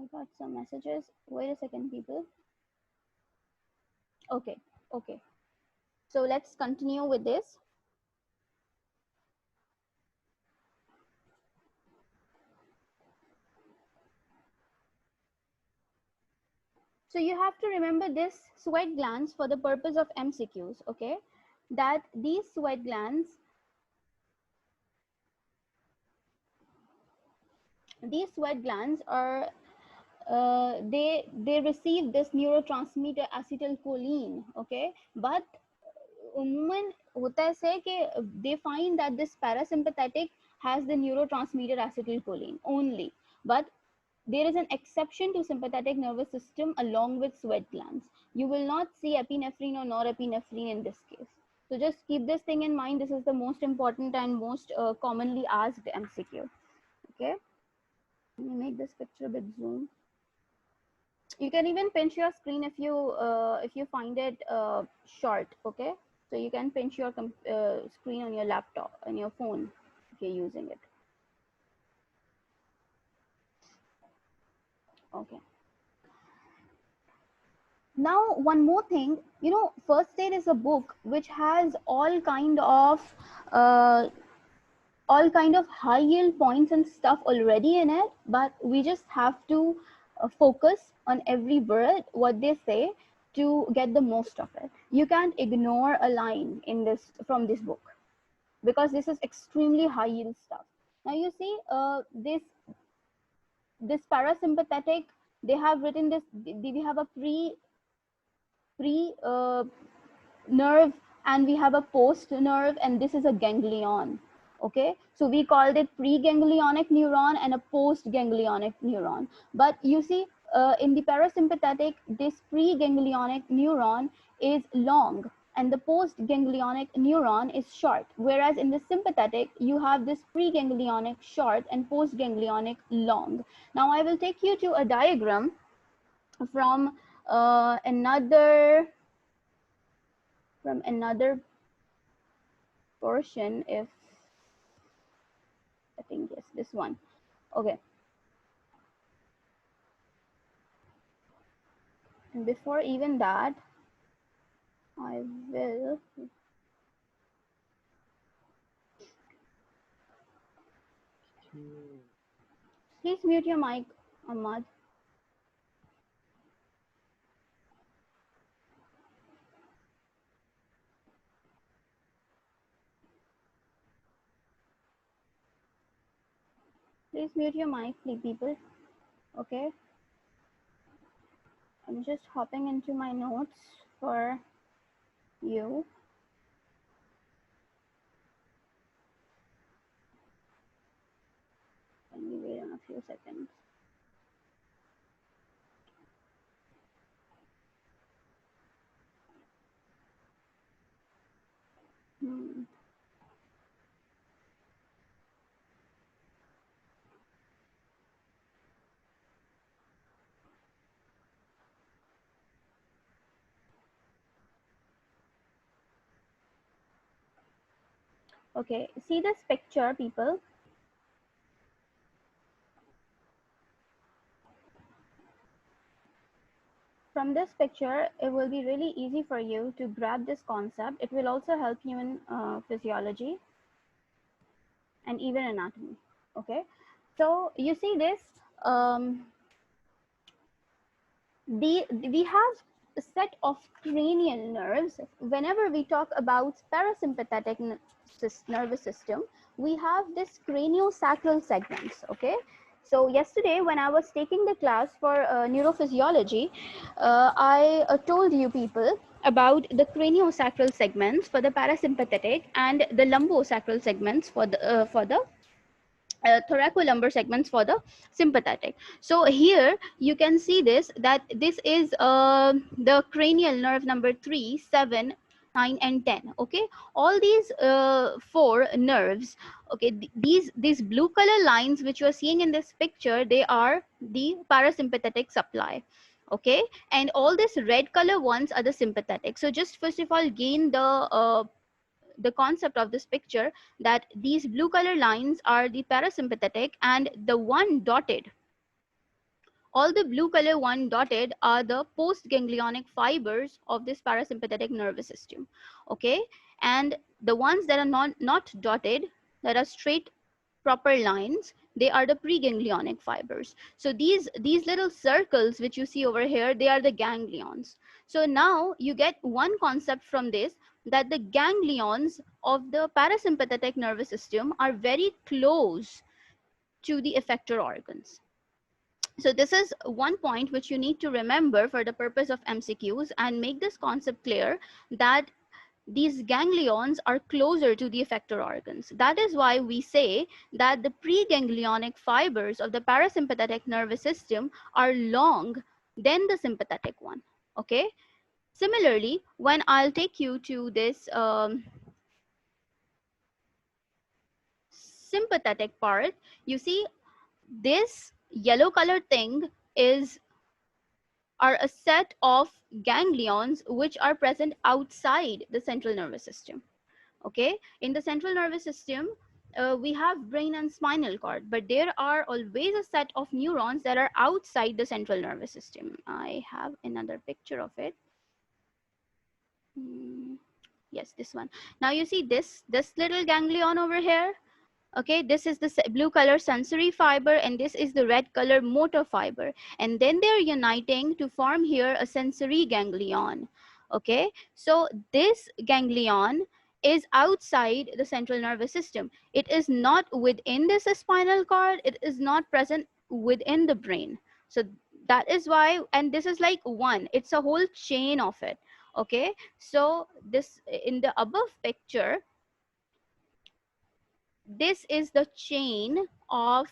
I got some messages. Wait a second, people. Okay, okay. So let's continue with this. So you have to remember this sweat glands for the purpose of MCQs, okay? That these sweat glands are they receive this neurotransmitter acetylcholine, okay? But Oommen होता है से कि they find that this parasympathetic has the neurotransmitter acetylcholine only, but there is an exception to sympathetic nervous system along with sweat glands. You will not see epinephrine or norepinephrine in this case. So just keep this thing in mind. This is the most important and most commonly asked MCQ. Okay. Let me make this picture a bit zoom. You can even pinch your screen if you find it short. Okay. So you can pinch your screen on your laptop, on your phone, if you're using it. Okay. Now, one more thing, you know, First Aid is a book which has all kind of high yield points and stuff already in it, but we just have to focus on every word what they say to get the most of it. You can't ignore a line in this from this book because this is extremely high yield stuff. Now you see this parasympathetic, they have written this, we have a pre nerve and we have a post nerve, and this is a ganglion. Okay, so we called it preganglionic neuron and a post-ganglionic neuron. But you see, in the parasympathetic, this preganglionic neuron is long and the post-ganglionic neuron is short, whereas in the sympathetic you have this preganglionic short and post-ganglionic long. Now I will take you to a diagram from another portion. If I think, yes, this one. Okay, and before even that, I will please mute your mic, Ahmad. Please mute your mic, please, people. Okay, I'm just hopping into my notes for you. Can we wait in a few seconds? Okay, see this picture, people. From this picture, it will be really easy for you to grab this concept. It will also help you in physiology and even anatomy. Okay, so you see this, we have a set of cranial nerves. Whenever we talk about parasympathetic nervous system, we have this craniosacral segments. Okay, so yesterday when I was taking the class for neurophysiology, I told you people about the craniosacral segments for the parasympathetic and the lumbosacral segments for the thoracolumbar segments for the sympathetic. So here you can see this, that this is the cranial nerve number 3, 7, 9 and 10. Okay, all these four nerves, okay, these blue color lines which you are seeing in this picture, they are the parasympathetic supply. Okay, and all these red color ones are the sympathetic. So just first of all gain the concept of this picture, that these blue color lines are the parasympathetic and the one dotted All the blue color one dotted are the postganglionic fibers of this parasympathetic nervous system. Okay, and the ones that are not dotted, that are straight proper lines, they are the preganglionic fibers. So these little circles which you see over here, they are the ganglions. So now you get one concept from this, that the ganglions of the parasympathetic nervous system are very close to the effector organs. So this is one point which you need to remember for the purpose of MCQs, and make this concept clear, that these ganglions are closer to the effector organs. That is why we say that the preganglionic fibers of the parasympathetic nervous system are long than the sympathetic one. Okay. Similarly, when I'll take you to this sympathetic part, you see this yellow colored thing are a set of ganglions which are present outside the central nervous system. Okay, in the central nervous system, we have brain and spinal cord, but there are always a set of neurons that are outside the central nervous system. I have another picture of it. Yes, this one. Now you see this little ganglion over here. Okay, this is the blue color sensory fiber, and this is the red color motor fiber, and then they're uniting to form here a sensory ganglion. Okay, so this ganglion is outside the central nervous system. It is not within this spinal cord, it is not present within the brain. So that is why, and this is like one, it's a whole chain of it. Okay, so this, in the above picture, this is the chain of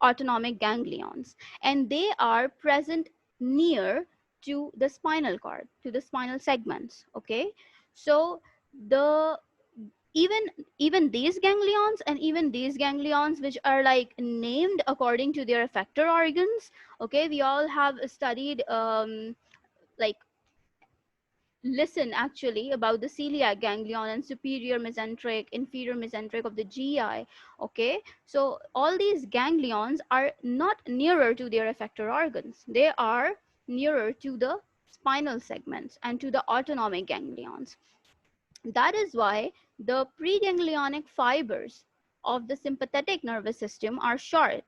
autonomic ganglions, and they are present near to the spinal cord, to the spinal segments. Okay, so the even these ganglions, and even these ganglions which are like named according to their effector organs. Okay, we all have studied like listen actually about the celiac ganglion and superior mesenteric, inferior mesenteric of the GI. Okay, so all these ganglions are not nearer to their effector organs, they are nearer to the spinal segments and to the autonomic ganglions. That is why the preganglionic fibers of the sympathetic nervous system are short,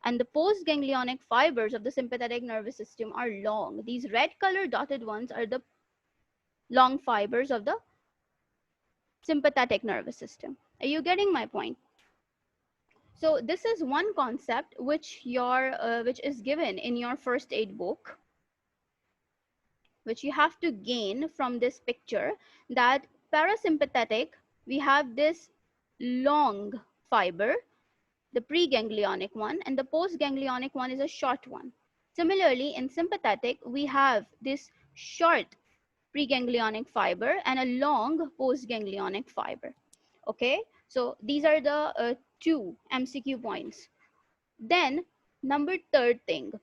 and the postganglionic fibers of the sympathetic nervous system are long. These red color dotted ones are the long fibers of the sympathetic nervous system. Are you getting my point? So this is one concept which is given in your first aid book, which you have to gain from this picture, that parasympathetic, we have this long fiber, the preganglionic one, and the postganglionic one is a short one. Similarly, in sympathetic, we have this short preganglionic fiber and a long postganglionic fiber. Okay, so these are the two MCQ points. Then number third thing.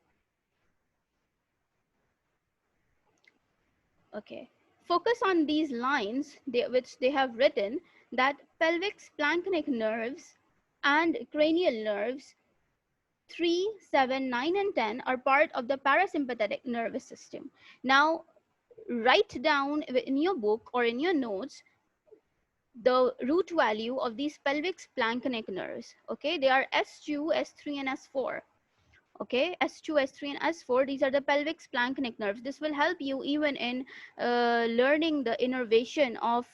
Okay, focus on these lines which they have written, that pelvic splanchnic nerves and cranial nerves 3, 7, 9, and 10 are part of the parasympathetic nervous system. Now write down in your book or in your notes the root value of these pelvic splanchnic nerves. Okay, they are S2, S3, and S4. Okay, S2, S3, and S4, these are the pelvic splanchnic nerves. This will help you even in learning the innervation of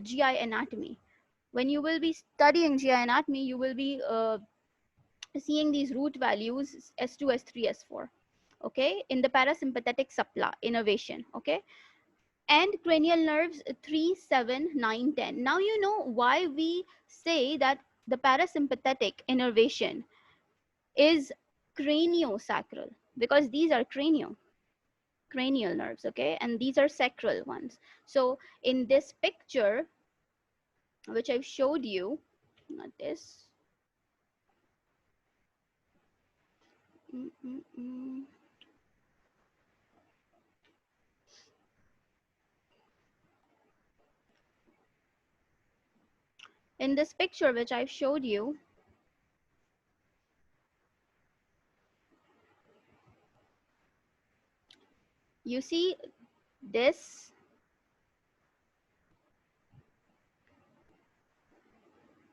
GI anatomy. When you will be studying GI anatomy, you will be seeing these root values S2, S3, S4. Okay, in the parasympathetic supply innervation. Okay, and cranial nerves 3, 7, 9, 10. Now you know why we say that the parasympathetic innervation is craniosacral, because these are cranial nerves. Okay, and these are sacral ones. So in this picture which I've showed you, not this, in this picture which I've showed you, You see this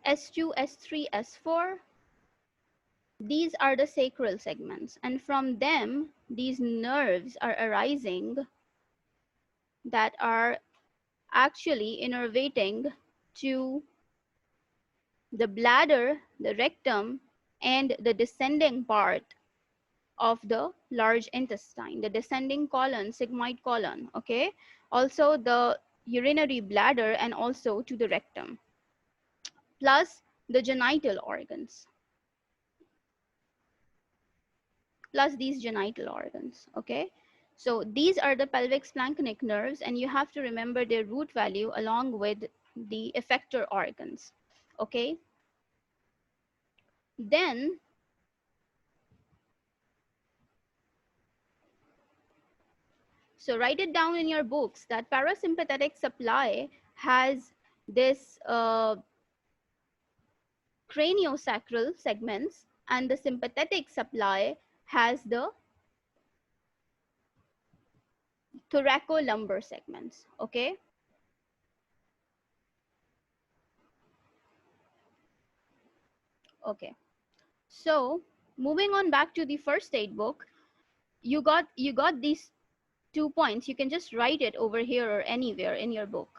S2, S3, S4, these are the sacral segments, and from them these nerves are arising that are actually innervating to the bladder, the rectum, and the descending part of the large intestine, the descending colon, sigmoid colon, okay? Also the urinary bladder and also to the rectum, plus the genital organs, plus these genital organs, okay? So these are the pelvic splanchnic nerves, and you have to remember their root value along with the effector organs, okay? Then so write it down in your books that parasympathetic supply has this craniosacral segments, and the sympathetic supply has the thoracolumbar segments, okay? Okay. So moving on back to the first aid book, you got these 2 points. You can just write it over here or anywhere in your book,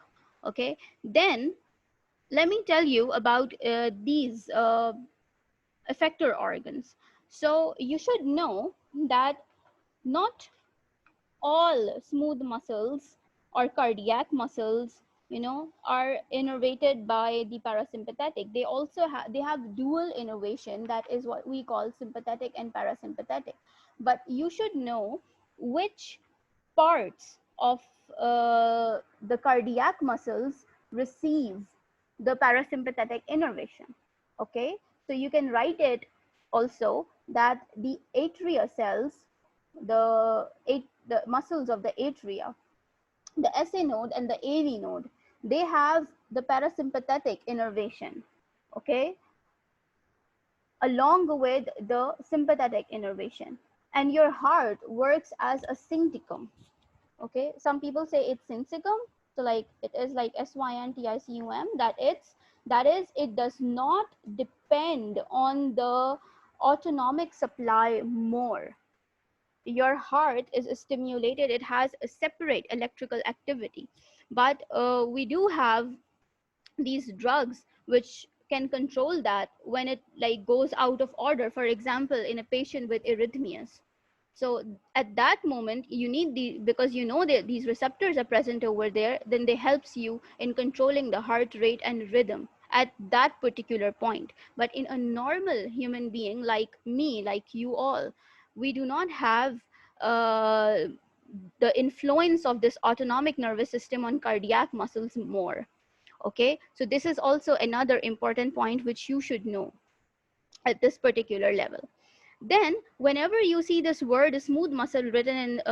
okay? Then let me tell you about these effector organs. So you should know that not all smooth muscles or cardiac muscles, you know, are innervated by the parasympathetic. They also have dual innervation, that is what we call sympathetic and parasympathetic. But you should know which parts of the cardiac muscles receive the parasympathetic innervation, okay? So you can write it also that the atria cells, the muscles of the atria, the SA node and the AV node, they have the parasympathetic innervation, okay, along with the sympathetic innervation. And your heart works as a synticum, okay? Some people say it's syncytium, so like it is like synticum, that is it does not depend on the autonomic supply more. Your heart is stimulated, it has a separate electrical activity, but we do have these drugs which can control that when it like goes out of order, for example in a patient with arrhythmias. So at that moment you need because you know that these receptors are present over there, then they helps you in controlling the heart rate and rhythm at that particular point. But in a normal human being like me, like you all, we do not have uh, the influence of this autonomic nervous system on cardiac muscles more, okay? So this is also another important point which you should know at this particular level. Then whenever you see this word smooth muscle written in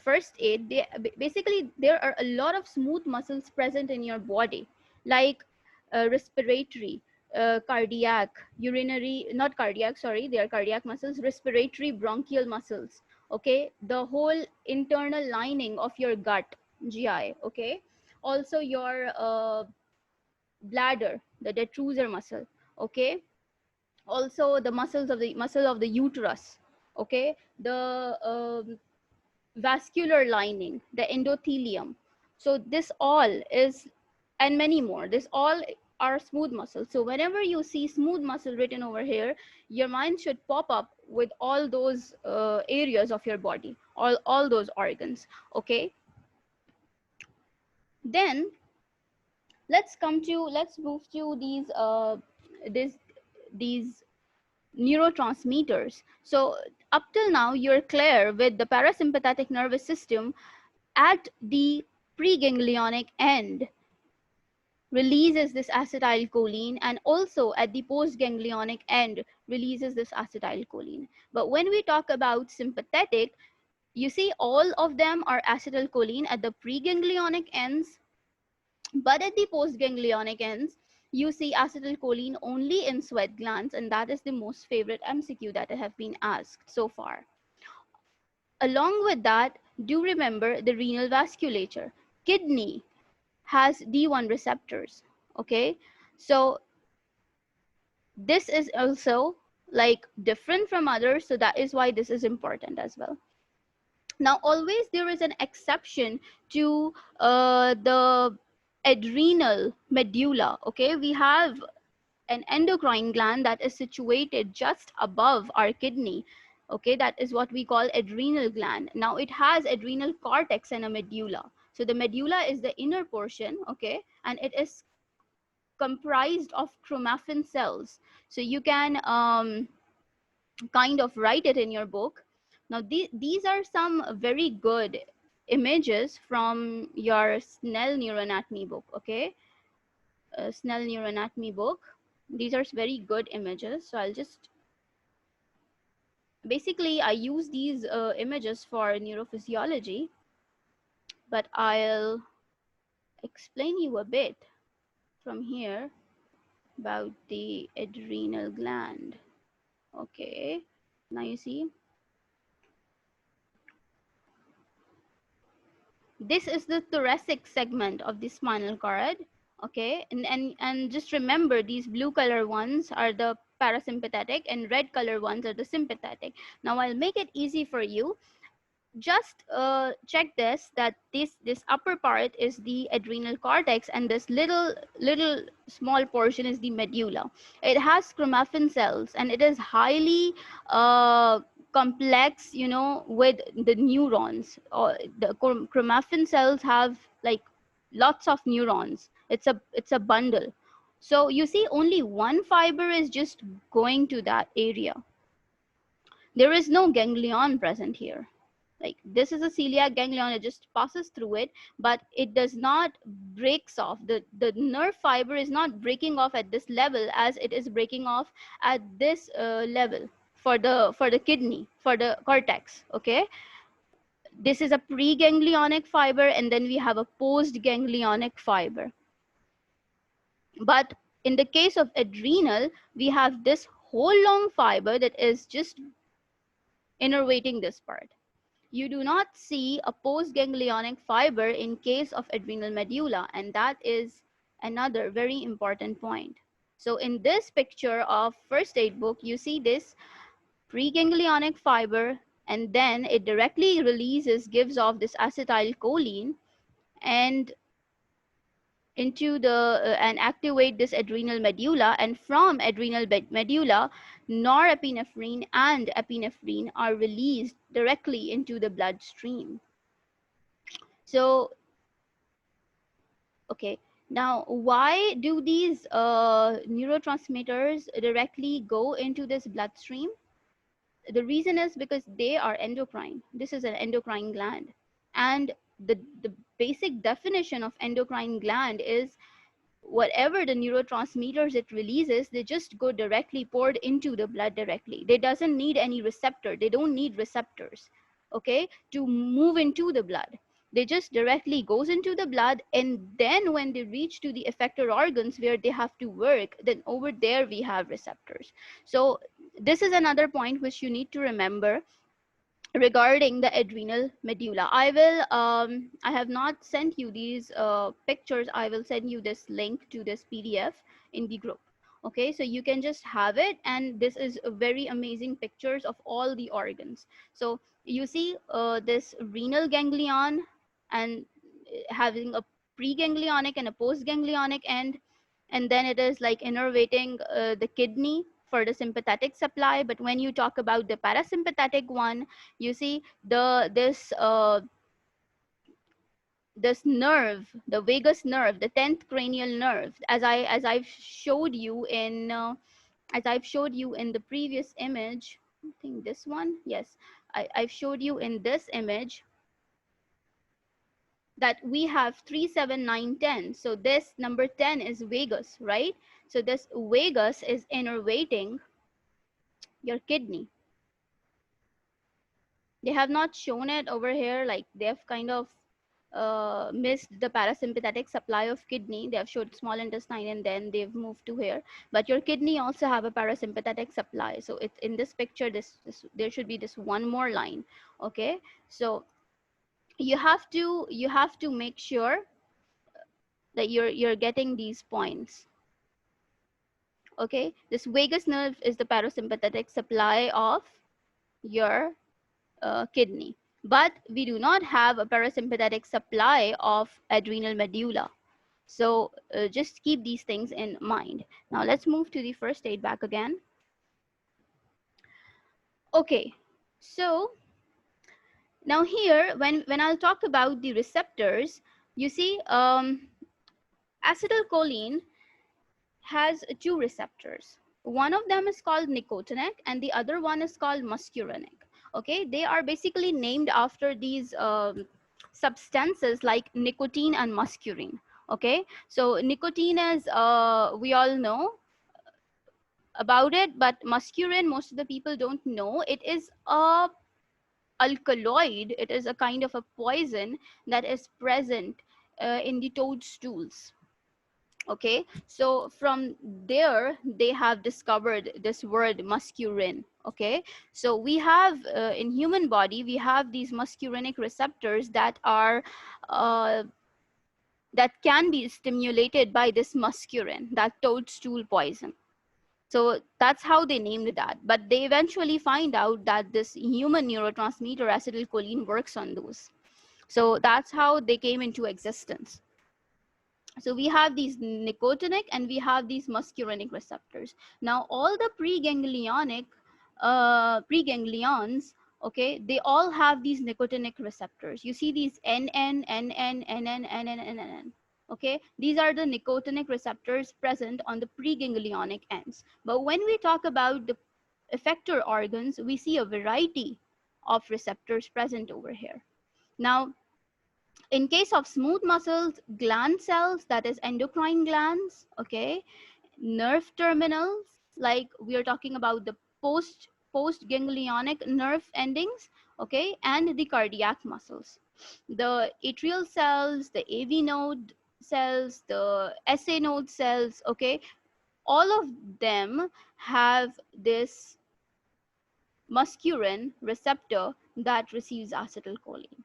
first aid, basically there are a lot of smooth muscles present in your body, like respiratory, cardiac, urinary, not cardiac, sorry, they are cardiac muscles, respiratory, bronchial muscles, okay? The whole internal lining of your gut, GI, okay? Also your bladder, the detrusor muscle, okay? Also the muscle of the uterus, okay? The vascular lining, the endothelium. So this all is, and many more, this all are smooth muscles. So whenever you see smooth muscle written over here, your mind should pop up with all those areas of your body, all those organs, okay? Then let's move to this these neurotransmitters. So up till now, you're clear with the parasympathetic nervous system at the preganglionic end releases this acetylcholine, and also at the postganglionic end releases this acetylcholine. But when we talk about sympathetic, you see all of them are acetylcholine at the preganglionic ends, but at the postganglionic ends, you see acetylcholine only in sweat glands, and that is the most favorite MCQ that I have been asked so far. Along with that, do remember the renal vasculature. Kidney has D1 receptors, okay? So this is also like different from others, so that is why this is important as well. Now, always there is an exception to the adrenal medulla, okay? We have an endocrine gland that is situated just above our kidney, okay? That is what we call adrenal gland. Now, it has adrenal cortex and a medulla. So the medulla is the inner portion, okay? And it is comprised of chromaffin cells. So you can kind of write it in your book. Now, these are some very good images from your Snell neuroanatomy book, okay? Snell neuroanatomy book. These are very good images. So I'll just, basically I use these images for neurophysiology, but I'll explain you a bit from here about the adrenal gland. Okay, now you see, this is the thoracic segment of the spinal cord, okay? And just remember, these blue color ones are the parasympathetic and red color ones are the sympathetic. Now I'll make it easy for you. Just check this, that this upper part is the adrenal cortex, and this little small portion is the medulla. It has chromaffin cells, and it is highly complex, you know, with the neurons. Or the chromaffin cells have like lots of neurons. It's a bundle. So you see, only one fiber is just going to that area. There is no ganglion present here. Like, this is a celiac ganglion, it just passes through it, but it does not breaks off. The nerve fiber is not breaking off at this level as it is breaking off at this level for the kidney, for the cortex, okay? This is a preganglionic fiber, and then we have a postganglionic fiber. But in the case of adrenal, we have this whole long fiber that is just innervating this part. You do not see a postganglionic fiber in case of adrenal medulla, and that is another very important point. So in this picture of first aid book, you see this preganglionic fiber, and then it directly releases, gives off this acetylcholine and into the and activate this adrenal medulla, and from adrenal medulla, norepinephrine and epinephrine are released directly into the bloodstream. So okay, now why do these neurotransmitters directly go into this bloodstream? The reason is because they are endocrine. This is an endocrine gland, and the basic definition of endocrine gland is whatever the neurotransmitters it releases, they just go directly poured into the blood directly. They doesn't need any receptor. They don't need receptors, okay, to move into the blood. They just directly goes into the blood, and then when they reach to the effector organs where they have to work, then over there we have receptors. So this is another point which you need to remember regarding the adrenal medulla. I have not sent you these pictures. I will send you this link to this PDF in the group. Okay, so you can just have it, and this is a very amazing pictures of all the organs. So you see this renal ganglion, and having a preganglionic and a postganglionic end, and then it is like innervating the kidney for the sympathetic supply. But when you talk about the parasympathetic one, you see this nerve, the vagus nerve, the 10th cranial nerve, as I've showed you in the previous image. I think this one, yes, I've showed you in this image that we have 3, 7, 9, 10. So this number 10 is vagus, right? So this vagus is innervating your kidney. They have not shown it over here, like they've kind of missed the parasympathetic supply of kidney. They have showed small intestine, and then they've moved to here. But your kidney also have a parasympathetic supply. So it's in this picture, this there should be this one more line. Okay, so you have to make sure that you're getting these points. Okay, this vagus nerve is the parasympathetic supply of your kidney, but we do not have a parasympathetic supply of adrenal medulla. So just keep these things in mind. Now let's move to the first aid back again. Okay, so now here, when I'll talk about the receptors, you see, acetylcholine has two receptors. One of them is called nicotinic and the other one is called muscarinic. Okay, they are basically named after these substances like nicotine and muscarine. Okay, so nicotine is, we all know about it, but muscarine, most of the people don't know. It is a alkaloid. It is a kind of a poison that is present in the toadstools. Okay, so from there they have discovered this word muscarine. Okay, so we have in human body we have these muscarinic receptors that are that can be stimulated by this muscarine, that toadstool poison. So that's how they named that, but they eventually find out that this human neurotransmitter acetylcholine works on those. So that's how they came into existence. So we have these nicotinic and we have these muscarinic receptors. Now all the preganglions, okay, they all have these nicotinic receptors. You see these NN, NN, NN, NN, NN. Okay, these are the nicotinic receptors present on the preganglionic ends. But when we talk about the effector organs, we see a variety of receptors present over here. Now, in case of smooth muscles, gland cells, that is endocrine glands, okay, nerve terminals, like we are talking about the postganglionic nerve endings, okay, and the cardiac muscles. The atrial cells, the AV node cells, the SA node cells, okay, all of them have this muscarine receptor that receives acetylcholine.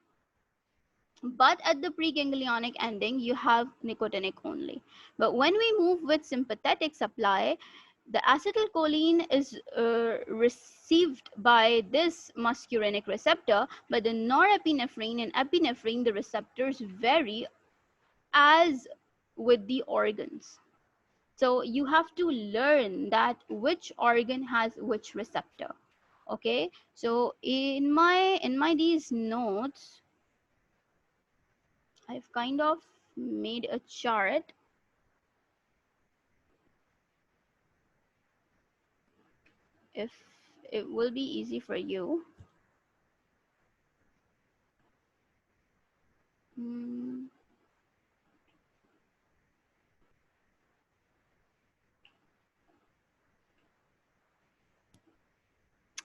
But at the preganglionic ending, you have nicotinic only. But when we move with sympathetic supply, the acetylcholine is received by this muscarinic receptor, but the norepinephrine and epinephrine, the receptors vary as with the organs. So you have to learn that which organ has which receptor. Okay, so in my these notes, I've kind of made a chart. If it will be easy for you.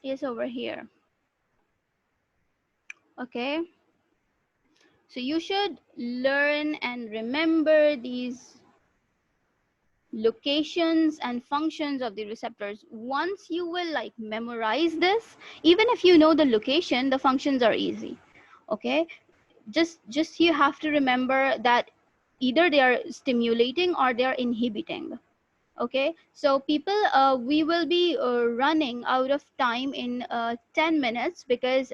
Yes, over here. Okay. So you should learn and remember these locations and functions of the receptors. Once you will like memorize this, even if you know the location, the functions are easy. Okay, just you have to remember that either they are stimulating or they are inhibiting. Okay, so people, we will be running out of time in 10 minutes because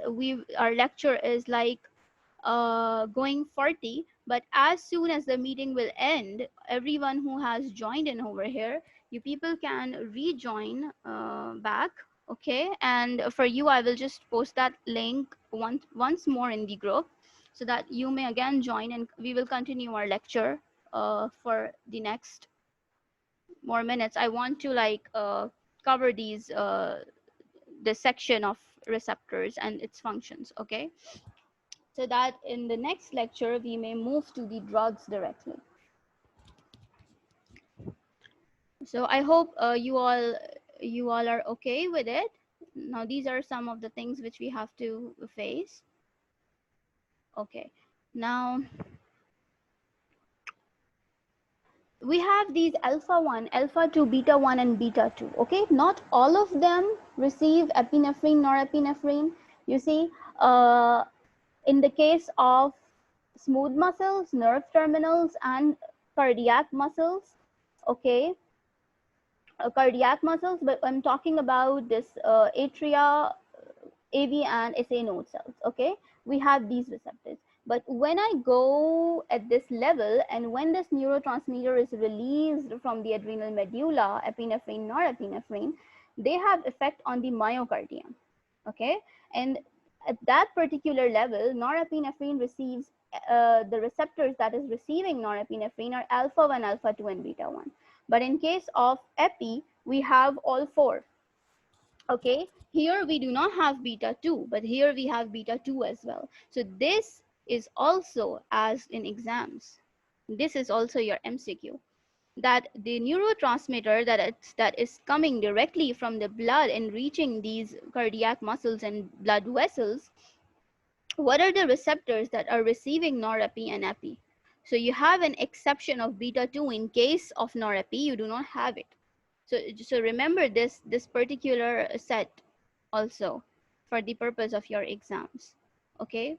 our lecture is like going 40, but as soon as the meeting will end, everyone who has joined in over here, you people can rejoin back. Okay, and for you I will just post that link once more in the group so that you may again join and we will continue our lecture for the next more minutes. I want to like cover this section of receptors and its functions. Okay, so that in the next lecture we may move to the drugs directly. So I hope you all are okay with it. Now these are some of the things which we have to face. Okay, now we have these alpha 1, alpha 2, beta 1 and beta 2. Okay, not all of them receive epinephrine, norepinephrine. You see, In the case of smooth muscles, nerve terminals, and cardiac muscles, okay, cardiac muscles, but I'm talking about this atria, AV, and SA node cells, okay? We have these receptors. But when I go at this level, and when this neurotransmitter is released from the adrenal medulla, epinephrine, norepinephrine, they have effect on the myocardium, okay? And at that particular level, norepinephrine receives, the receptors that is receiving norepinephrine are alpha 1, alpha 2, and beta 1. But in case of epi, we have all four. Okay, here we do not have beta 2, but here we have beta 2 as well. So this is also, as in exams, this is also your MCQ, that the neurotransmitter that is coming directly from the blood and reaching these cardiac muscles and blood vessels, what are the receptors that are receiving norepi and epi? So you have an exception of beta 2. In case of norepi, you do not have it. So remember this particular set also for the purpose of your exams. Okay,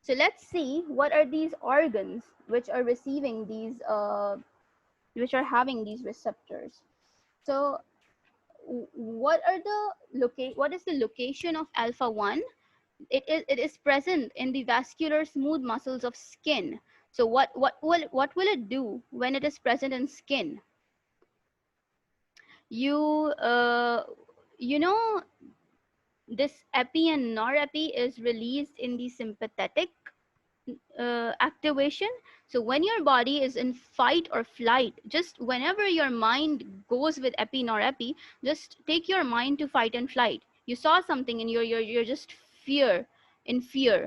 so let's see what are these organs which are receiving these which are having these receptors. So what are the what is the location of alpha 1? It is present in the vascular smooth muscles of skin. So what will it do when it is present in skin? You you know, this epi and norepi is released in the sympathetic activation. So when your body is in fight or flight, just whenever your mind goes with epi norepi, just take your mind to fight and flight. You saw something and you're just fear,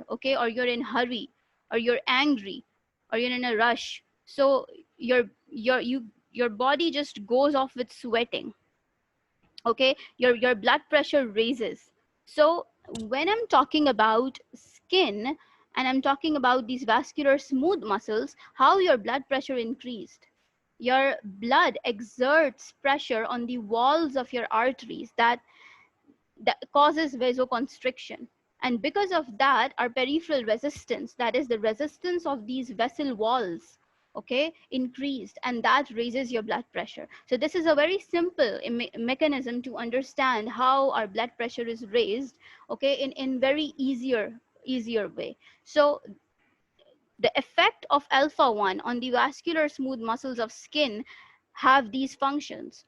okay, or you're in hurry, or you're angry, or you're in a rush. So your body just goes off with sweating, okay, your blood pressure raises. So when I'm talking about skin and I'm talking about these vascular smooth muscles, how your blood pressure increased? Your blood exerts pressure on the walls of your arteries that causes vasoconstriction. And because of that, our peripheral resistance, that is the resistance of these vessel walls, okay, increased, and that raises your blood pressure. So this is a very simple mechanism to understand how our blood pressure is raised, okay, in very easier way. So the effect of alpha 1 on the vascular smooth muscles of skin have these functions.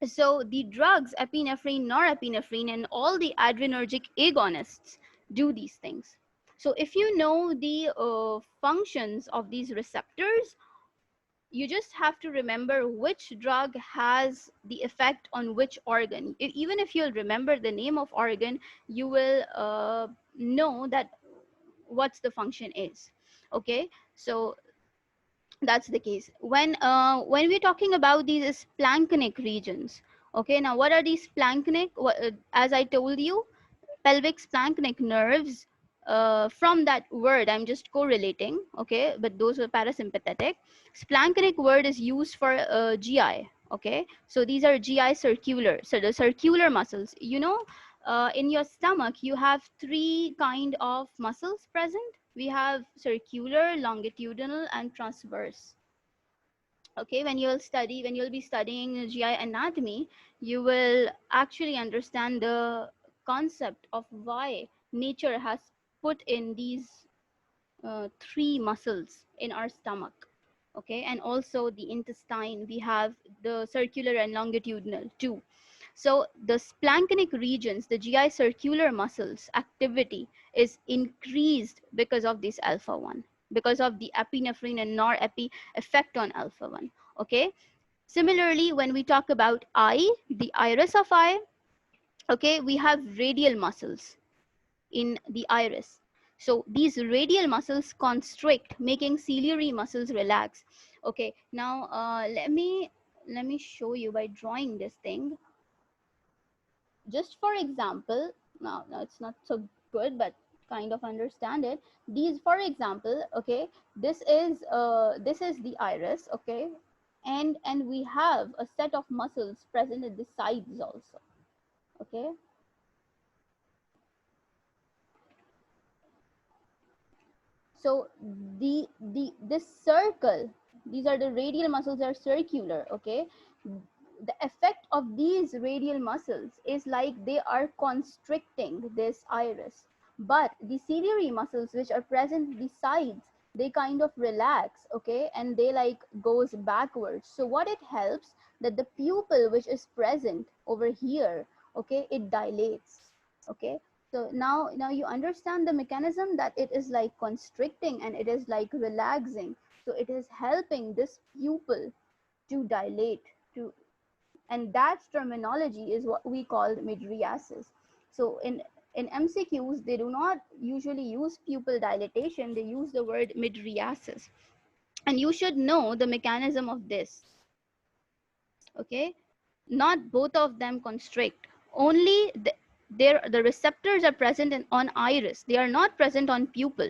So the drugs epinephrine, norepinephrine, and all the adrenergic agonists do these things. So if you know the functions of these receptors, you just have to remember which drug has the effect on which organ. Even if you'll remember the name of organ, you will know that what's the function is. Okay, so that's the case. When we're talking about these splanchnic regions, okay, now what are these splanchnic? As I told you, pelvic splanchnic nerves, from that word I'm just correlating, okay, but those were parasympathetic. Splanchnic word is used for GI, okay, so these are GI circular, so the circular muscles, you know, in your stomach you have three kind of muscles present. We have circular, longitudinal, and transverse. Okay, when you'll be studying GI anatomy, you will actually understand the concept of why nature has put in these three muscles in our stomach. Okay, and also the intestine, we have the circular and longitudinal too. So the splanchnic regions, the GI circular muscles activity is increased because of this alpha 1, because of the epinephrine and norepi effect on alpha 1. Okay, similarly, when we talk about eye, the iris of eye, okay, we have radial muscles in the iris. So these radial muscles constrict, making ciliary muscles relax. Okay, now let me show you by drawing this thing. Just for example, now it's not so good, but kind of understand it. These, for example, okay, this is the iris, okay, and we have a set of muscles present at the sides also, okay. So this circle, these are the radial muscles are circular, okay? The effect of these radial muscles is like they are constricting this iris, but the ciliary muscles which are present the sides, they kind of relax, okay, and they like goes backwards. So what it helps, that the pupil which is present over here, okay, it dilates, okay. So now you understand the mechanism, that it is like constricting and it is like relaxing. So it is helping this pupil to dilate, to, and that terminology is what we call mydriasis. So in MCQs, they do not usually use pupil dilatation, they use the word mydriasis. And you should know the mechanism of this, okay? Not both of them constrict. Only the receptors are present on iris. They are not present on pupil.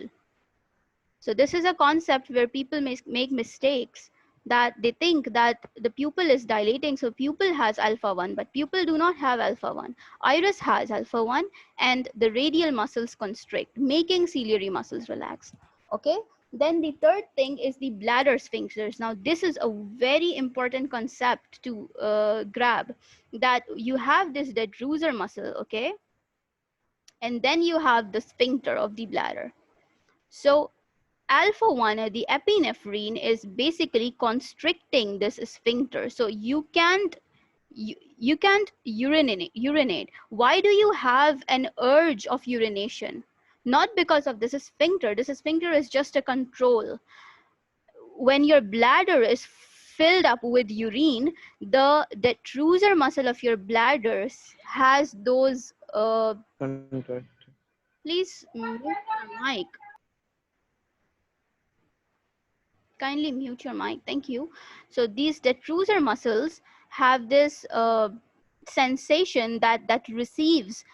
So this is a concept where people make mistakes, that they think that the pupil is dilating, so pupil has alpha 1, but pupil do not have alpha 1. Iris has alpha 1, and the radial muscles constrict, making ciliary muscles relax. Okay. Then the third thing is the bladder sphincters. Now this is a very important concept to grab, that you have this detrusor muscle, okay, and then you have the sphincter of the bladder. So alpha 1, the epinephrine, is basically constricting this sphincter, so you can't urinate. Why do you have an urge of urination? Not because of this sphincter. This sphincter is just a control. When your bladder is filled up with urine, the detrusor muscle of your bladder has those Contract. please mute your mic. Kindly mute your mic, thank you. So these detrusor muscles have this sensation that receives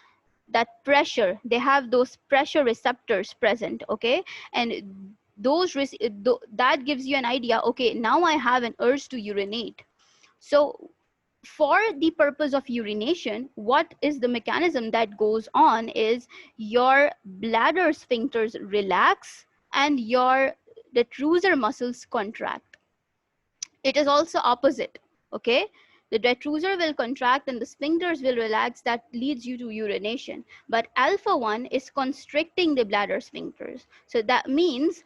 that pressure. They have those pressure receptors present, okay, and that gives you an idea, okay, now I have an urge to urinate. So for the purpose of urination, what is the mechanism that goes on is your bladder sphincters relax and your detrusor muscles contract. It is also opposite, okay? The detrusor will contract and the sphincters will relax, that leads you to urination. But alpha 1 is constricting the bladder sphincters. So that means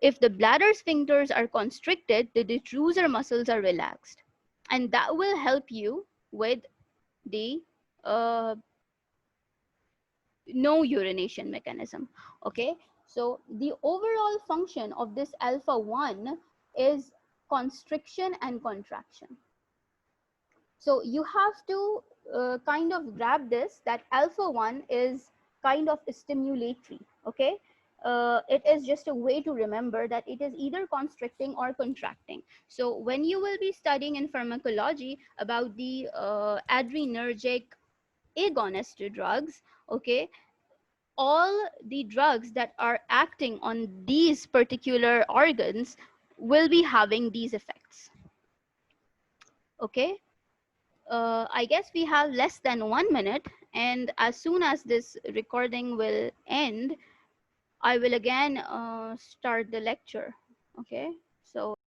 if the bladder sphincters are constricted, the detrusor muscles are relaxed. And that will help you with the uh, no urination mechanism, okay? So the overall function of this alpha 1 is constriction and contraction. So you have to kind of grab this, that alpha 1 is kind of stimulatory, okay? It is just a way to remember that it is either constricting or contracting. So when you will be studying in pharmacology about the adrenergic agonist drugs, okay, all the drugs that are acting on these particular organs will be having these effects, okay. I guess we have less than 1 minute, and as soon as this recording will end, I will again start the lecture, okay.